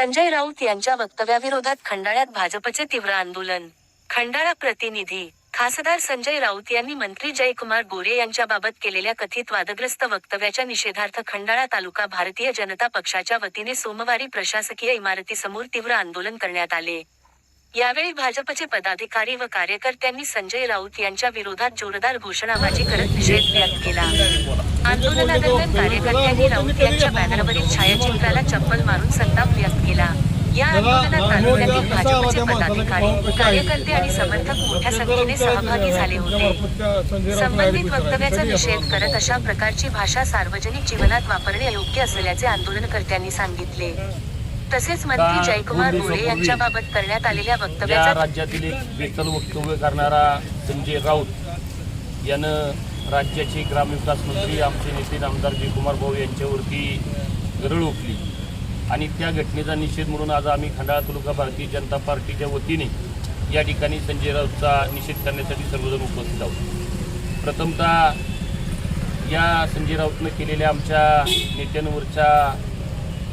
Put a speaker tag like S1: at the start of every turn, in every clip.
S1: संजय राऊत यांच्या वक्तव्याविरोधात खंडाळ्यात भाजपचे तीव्र आंदोलन. खंडाळा प्रतिनिधी. खासदार संजय राऊत यांनी मंत्री जयकुमार गोरे यांच्याबाबत केलेल्या कथित वादग्रस्त वक्तव्याच्या निषेधार्थ खंडाळा तालुका भारतीय जनता पक्षाच्या वतीने सोमवारी प्रशासकीय इमारतीसमोर तीव्र आंदोलन करण्यात आले. यावेळी भाजपचे पदाधिकारी व कार्यकर्त्यांनी संजय राऊत यांच्या विरोधात जोरदार घोषणाबाजी करत निषेध व्यक्त केला. आंदोलनादरम्यान कार्यकर्त्यांनी राऊत यांच्या बॅनरवरील छायाचित्राला चप्पल मारून संताप व्यक्त केला. या आंदोलनात तालुक्यातील भाजपचे पदाधिकारी, कार्यकर्ते आणि समर्थक मोठ्या संख्येने सहभागी झाले होते. संबंधित वक्तव्याचा निषेध करत अशा प्रकारची भाषा सार्वजनिक जीवनात वापरणे अयोग्य असल्याचे आंदोलनकर्त्यांनी सांगितले. तसेच मंत्री जयकुमार गोरे यांच्याबाबत करण्यात आलेल्या वक्तव्याचा
S2: राज्यातील एक बेतल वक्तव्य करणारा संजय राऊत यानं राज्याचे ग्रामविकास मंत्री आमचे नेते आमदार जयकुमार भाऊ यांच्यावरती गरळ ओकली आणि त्या घटनेचा निषेध म्हणून आज आम्ही खंडाळा तालुका भारतीय जनता पार्टीच्या वतीने या ठिकाणी संजय राऊतचा निषेध करण्यासाठी सर्वजण उपस्थित आहोत. प्रथमतः या संजय राऊतनं केलेल्या आमच्या नेत्यांवरच्या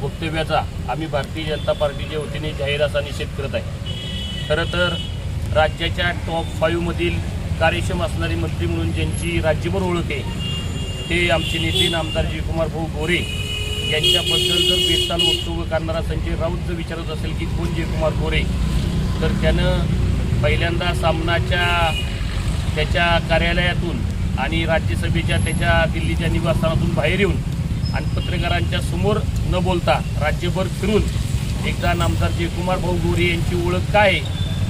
S2: वक्तव्याचा आम्ही भारतीय जनता पार्टीच्या वतीने जाहीर असा निषेध करत आहे. खरं तर राज्याच्या टॉप 5 मधील कार्यक्षम असणारे मंत्री म्हणून ज्यांची राज्यभर ओळख आहे ते आमचे नेते आमदार जयकुमार भाऊ गोरे यांच्याबद्दल जर बेताल वक्तव्य करणारा संजय राऊत जर विचारत असेल की कोण जयकुमार गोरे, तर त्यानं पहिल्यांदा सामनाच्या त्याच्या कार्यालयातून आणि राज्यसभेच्या त्याच्या दिल्लीच्या निवासस्थानातून बाहेर येऊन आणि पत्रकारांच्या समोर न बोलता राज्यभर फिरून एकदा आमदार जयकुमार भाऊ गोरे यांची ओळख काय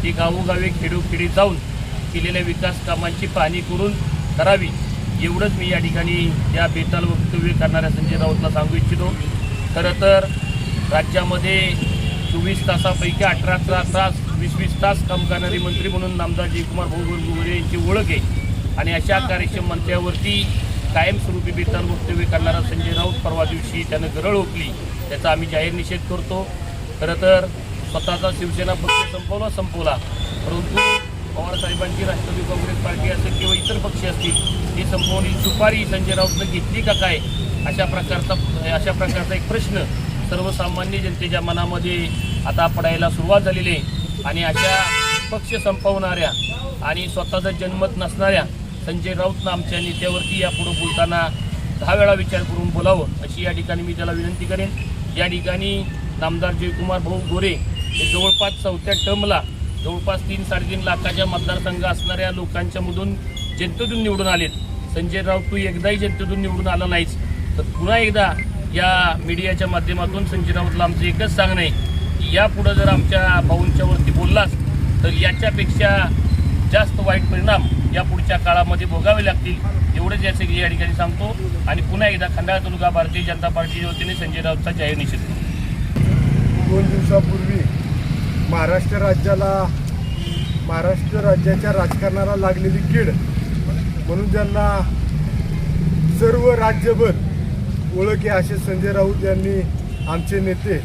S2: ती गावोगावे खेडोखेडे जाऊन केलेल्या विकास कामांची पाहणी करून करावी, एवढंच मी या ठिकाणी या बेताल वक्तव्य करणाऱ्या संजय राऊतला सांगू इच्छितो. खरं तर राज्यामध्ये 24 तासापैकी 18 तास 20 तास काम करणारे मंत्री म्हणून आमदार जयकुमार भाऊ गोरे यांची ओळख आहे आणि अशा कार्यक्षम मंत्र्यावरती कायमस्वरूपी बेताल वक्तव्य करणारा संजय राऊत परवा दिवशी त्यानं गरळ ओकली, त्याचा आम्ही जाहीर निषेध करतो. खरं तर स्वतःचा शिवसेना पक्ष संपवला, परंतु पवारसाहेबांची राष्ट्रवादी काँग्रेस पार्टी असेल किंवा इतर पक्ष असतील ही संपवण्याची सुपारी संजय राऊतनं घेतली का काय, अशा प्रकारचा एक प्रश्न सर्वसामान्य जनतेच्या मनामध्ये आता पडायला सुरुवात झालेली आहे. आणि अशा पक्ष संपवणाऱ्या आणि स्वतःचा जनमत नसणाऱ्या संजय राऊतनं आमच्या नेत्यावरती यापुढे बोलताना 10 वेळा विचार करून बोलावं अशी या ठिकाणी मी त्याला विनंती करेन. या ठिकाणी आमदार जयकुमार भाऊ गोरे हे जवळपास 4थ्या टर्मला जवळपास 3-3.5 लाखाच्या मतदारसंघ असणाऱ्या लोकांच्या मधून जनतेतून निवडून आलेत. संजय राऊत तू एकदाही जनतेतून निवडून आला नाहीच, तर पुन्हा एकदा या मीडियाच्या माध्यमातून संजय राऊतला आमचं एकच सांगणं आहे की यापुढं जर आमच्या भाऊंच्यावरती बोललास तर याच्यापेक्षा जास्त वाईट परिणाम या पुढच्या काळामध्ये भोगावे लागतील, एवढंच याचं या ठिकाणी सांगतो. आणि पुन्हा एकदा खंडाळा तालुका भारतीय जनता पार्टीच्या वतीने संजय राऊतचा जाहीर निषेध करतो.
S3: 2 दिवसापूर्वी महाराष्ट्र राज्याच्या राजकारणाला लागलेली कीड म्हणून ज्यांना सर्व राज्यभर ओळख आहे असे संजय राऊत यांनी आमचे नेते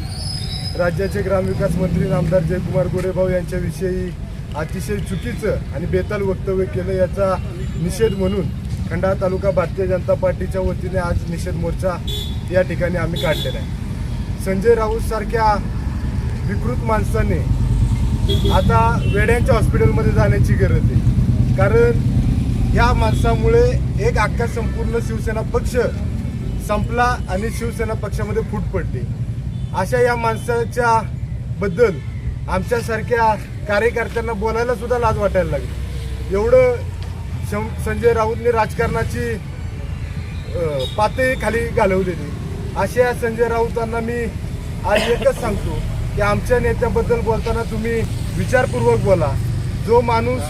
S3: राज्याचे ग्रामविकास मंत्री आमदार जयकुमार गोरे भाऊ यांच्याविषयी अतिशय चुकीचं आणि बेताल वक्तव्य केलं. याचा निषेध म्हणून खंडाळा तालुका भारतीय जनता पार्टीच्या वतीने आज निषेध मोर्चा या ठिकाणी आम्ही काढलेला आहे. संजय राऊत सारख्या विकृत माणसाने आता वेड्यांच्या हॉस्पिटलमध्ये जाण्याची गरज आहे, कारण ह्या माणसामुळे एक अख्खा संपूर्ण शिवसेना पक्ष संपला आणि शिवसेना पक्षामध्ये फूट पडली. अशा या माणसाच्या बद्दल आमच्यासारख्या कार्यकर्त्यांना बोलायला सुद्धा लाज वाटायला लागली. एवढं संजय राऊतने राजकारणाची पातळी खाली घालवलेली. अशा संजय राऊतांना मी आज एकच सांगतो की आमच्या नेत्याबद्दल बोलताना तुम्ही विचारपूर्वक बोला. जो माणूस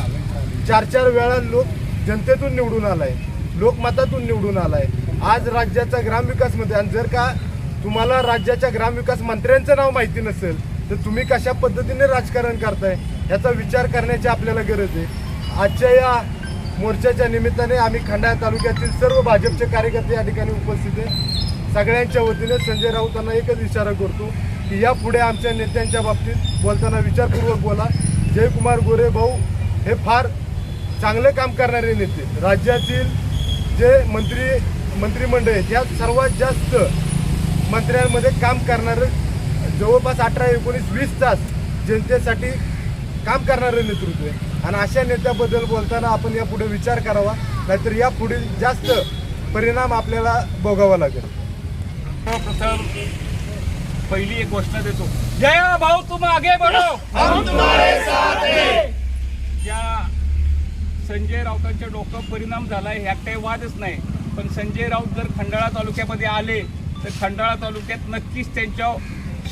S3: 4-4 वेळा जनतेतून निवडून आलाय, लोकमतातून निवडून आलाय, आज राज्याचा ग्रामविकास मंत्री, आणि जर का तुम्हाला राज्याच्या ग्रामविकास मंत्र्यांचं नाव माहिती नसेल तर तुम्ही कशा पद्धतीने राजकारण करताय याचा विचार करण्याची आपल्याला गरज आहे. आजच्या या मोर्चाच्या निमित्ताने आम्ही खंडाळा तालुक्यातील सर्व भाजपचे कार्यकर्ते या ठिकाणी उपस्थित आहे. सगळ्यांच्या वतीने संजय राऊतांना एकच इशारा करतो की यापुढे आमच्या नेत्यांच्या बाबतीत बोलताना विचारपूर्वक बोला. जयकुमार गोरे भाऊ हे फार चांगले काम करणारे नेते, राज्यातील जे मंत्रिमंडळ आहे त्यात सर्वात जास्त मंत्र्यांमध्ये काम करणारे जवळपास 18, 19, 20 तास जनतेसाठी काम करणारं नेतृत्व आहे आणि अशा नेत्याबद्दल बोलताना आपण यापुढे विचार करावा, नाहीतर यापुढे जास्त परिणाम आपल्याला भोगावा लागेल.
S4: सर्वप्रथम पहिली एक घोषणा देतो, जय भाऊ तुम आगे बढ़ो, हम तुम्हारे साथ हैं. ज्या संजय राऊतांच्या डोक्यावर परिणाम झालाय ह्यात काही वादच नाही, पण संजय राऊत जर खंडाळा तालुक्यामध्ये आले तर खंडाळा तालुक्यात नक्कीच त्यांच्या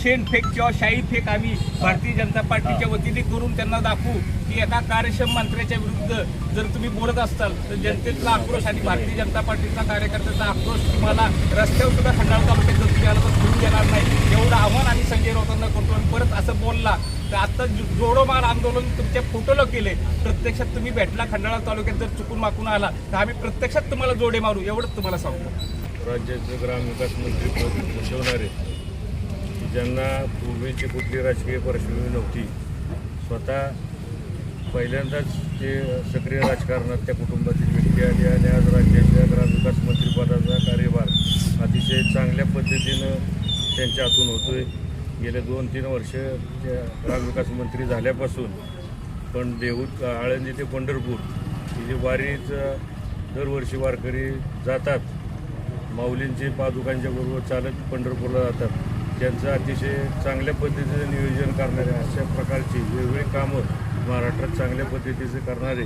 S4: शेणफेक किंवा शाही फेक आम्ही भारतीय जनता पार्टीच्या वतीने करून त्यांना दाखवू की एका कार्यक्षम मंत्र्याच्या विरुद्ध जर तुम्ही बोलत असाल तर जनतेचा आक्रोश आणि भारतीय जनता पार्टीचा कार्यकर्त्याचा आक्रोश तुम्हाला रस्त्यावर सुद्धा खंडाळा तालुक्यात जर तुम्ही आला तर सुरू देणार नाही. एवढं आव्हान आम्ही संजय राऊतांना करतो. आणि परत असं बोलला तर आता जोडोमार आंदोलन तुमच्या फोटोला केले, प्रत्यक्षात तुम्ही भेटला खंडाळा तालुक्यात जर चुकून माकून आला तर आम्ही प्रत्यक्षात तुम्हाला जोडे मारू, एवढंच तुम्हाला सांगतो.
S5: राज्याचे ग्रामविकास मंत्री पद भूषवणारे, ज्यांना पूर्वीची कुठली राजकीय पार्श्वभूमी नव्हती, स्वतः पहिल्यांदाच ते सक्रिय राजकारणात त्या कुटुंबातील व्यक्ती आली आणि आज राज्याच्या ग्रामविकास मंत्रिपदाचा कार्यभार अतिशय चांगल्या पद्धतीनं त्यांच्या हातून होतोय. गेले 2-3 वर्ष त्या ग्रामविकास मंत्री झाल्यापासून पण देहूत आळंदी ते पंढरपूर ही जी वारीच दरवर्षी वारकरी जातात, माऊलींचे पादुकांच्या बरोबर चालत पंढरपूरला जातात, त्यांचं अतिशय चांगल्या पद्धतीचं नियोजन करणारे, अशा प्रकारची वेगवेगळी कामं महाराष्ट्रात चांगल्या पद्धतीचे करणारे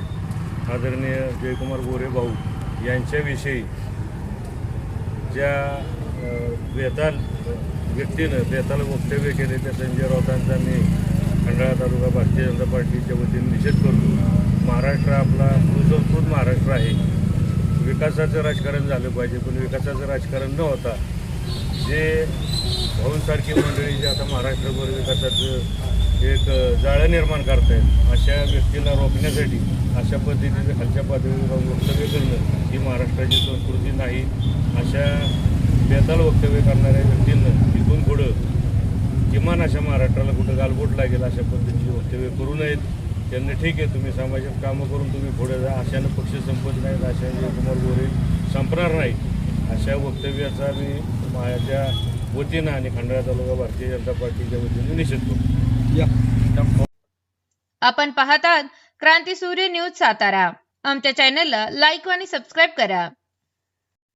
S5: आदरणीय जयकुमार गोरे भाऊ यांच्याविषयी ज्या बेताल व्यक्तीनं बेताल वक्तव्य केले त्या संजय राऊतांचा मी खंडाळा तालुका भारतीय जनता पार्टीच्या वतीने निषेध करतो. महाराष्ट्र आपला सुसंस्कृत महाराष्ट्र आहे. विकासाचं राजकारण झालं पाहिजे, पण विकासाचं राजकारण न होता जे भाऊंसारखी मंडळी जे आता महाराष्ट्रभर विकासाचं एक जाळं निर्माण करतायत, अशा व्यक्तीला रोखण्यासाठी अशा पद्धतीने खालच्या पातळीवर जाऊन वक्तव्य करणं ही महाराष्ट्राची संस्कृती नाही. अशा बेताल वक्तव्य करणाऱ्या व्यक्तींना इथून पुढं किमान अशा महाराष्ट्राला कुठं गालबोट लागेल अशा पद्धतीची वक्तव्य करू नयेत. त्यांनी ठीक आहे, तुम्ही सामाजिक कामं करून तुम्ही पुढे जा, अशानं पक्ष संपत नाहीत, अशा जयकुमार गोरे संपणार नाही, अशा वक्तव्याचा मी माझ्या वतीनं आणि खंडाळा तालुका भारतीय जनता पार्टीच्या वतीने निषेध करतो.
S6: आपण पाहतात क्रांती सूर्य न्यूज सातारा. आमच्या चॅनलला लाईक आणि सबस्क्राईब करा.